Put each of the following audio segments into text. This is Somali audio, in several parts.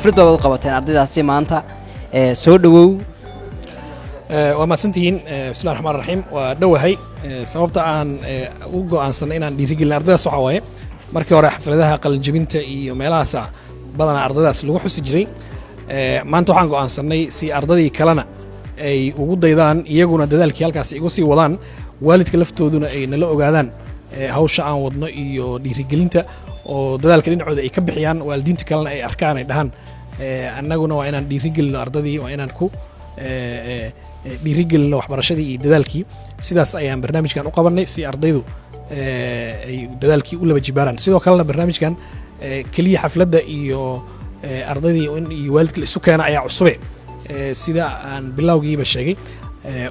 xaflad baa wada qabateen ardaydaasi maanta soo dhawow waa mahadsantihiin bismillahi raxmaan raxiim waa dhowahay sababta aan u go'aansanay inaan dhiirigelin ardaydaas waxaa waaye markii hore xafladaha qalinjabinta iyo meelahaas badanaa ardaydaas lagu xusi jiray maanta waxaan go'aansanay si ardaydii kalena ay ugu daydaan iyaguna dadaalkii halkaas igu sii wadaan waalidka laftooduna ay nala ogaadaan hawsha aan wadno iyo dhiirigelinta oo dadaalka dhinacooda ay ka bixiyaan waalidiinta kalena ay arkaan ay dhahaan annaguna waa inaan dhiirigelino ardadii waa inaan ku dhiirigelino waxbarashadii iyo dadaalkii sidaas ayaan barnaamijkan u qabanay si ardaydu ay dadaalkii u laba jibaaraan sidoo kalena barnaamijkan keliya xafladda iyo ardaydii iyo waalidka la isu keena ayaa cusube sida aan bilowgiiba sheegay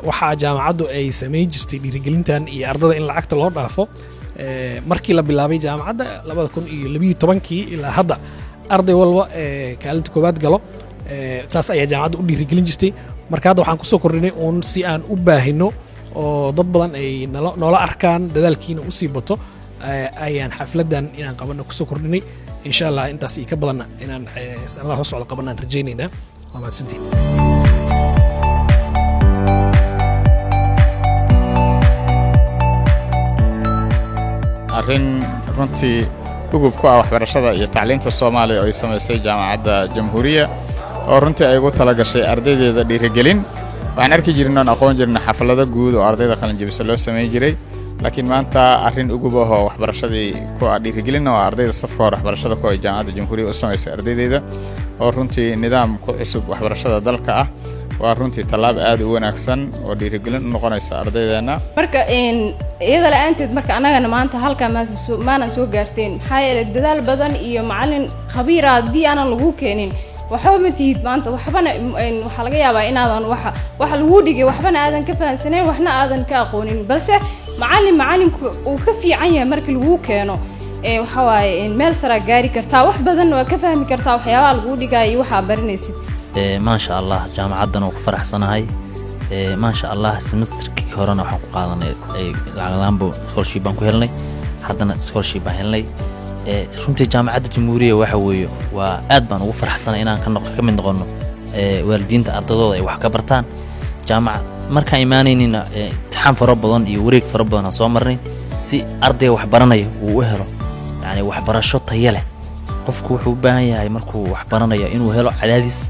waxaa jaamacaddu ay samayn jirtay dhiirigelintan iyo ardada in lacagta loo dhaafo markii la bilaabay jaamacadda 2012 ilaa hadda arday walba kaalinta koowaad galo saas ayaa jaamacadda u dhiirigelin jirtay marka hadda waxaan kusoo kordhinay uun si aan u baahino oo dad badan ay noola arkaan dadaalkiina usii bato ayaan xafladan inaan qabano kusoo kordhinay insha allah intaas iyo ka badanna inaan sanadaha soo socda qabanaan rajaynaynaa waa mahadsantiin arrin runtii ugub ku ah waxbarashada iyo tacliinta Soomaaliya oo ay samaysay jaamacadda Jamhuuriya oo runtii ay ugu tala gashay ardaydeeda dhiirigelin waxaan arki jirnay aqoon jirnay xaflado guud oo ardayda qalin jabisa loo sameeyay jiray laakiin maanta arrin ugub ah oo waxbarashadii ku dhiirigelin oo ardayda safka hore waxbarashada ku ay jaamacadda Jamhuuriya u samaysay ardaydeeda oo runtii nidaam ku cusub waxbarashada dalka ah waa runtii talaab aad u wanaagsan oo dhiirigelin u noqonaysa ardaydeena marka iyada la'aanteed marka anagana maanta halka maana soo gaarteen maxaa yeelay dadaal badan iyo macallin khabiir ah hadii aanan lagu keenin waxba ma tihid maanta waxbana waxa laga yaabaa inaadan waxa lagu dhigay waxbana aadan ka fahansaneyn waxna aadan ka aqoonin balse macallinku uu ka fiican yahay markii lagu keeno waxa waaye meel sare gaari kartaa wax badan waa ka fahmi kartaa waxyaabaha lagu dhigay waxa baranaysid ما شاء الله جامعتنا وفرح سنهاي ما شاء الله سمستر كورونا وحن قادنا العلامبو سكولشيب بانكو هلني حدنا سكولشيب هلني runtii jaamacadda Jamhuuriya waxa weeyo waa aad baan ugu faraxsanahay inaan ka mid noqono waalidiinta ardadooda ay wax ka bartaan jaamacad marka iimaanayna imtixaan faro badan iyo wareeg faro badan soo marnay si arday wax baranayo uu u helo yani waxbarasho tayo leh qofku wuxuu u baahan yahay markuu wax baranayo inuu helo cadaadis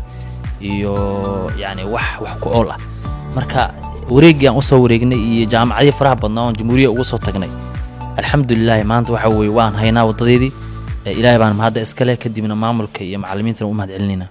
iyo yani wax ku ool ah marka wareegan u soo wareegnay iyo jaamacadii faraha badnaa oo Jamhuuriya ugu soo tagnay alxamdulillah maanta waxa weey waan haynaa wadadeedii ilaahay baan mahad iska leh kadibna maamulka iyo macallimiinta u mahad celinayna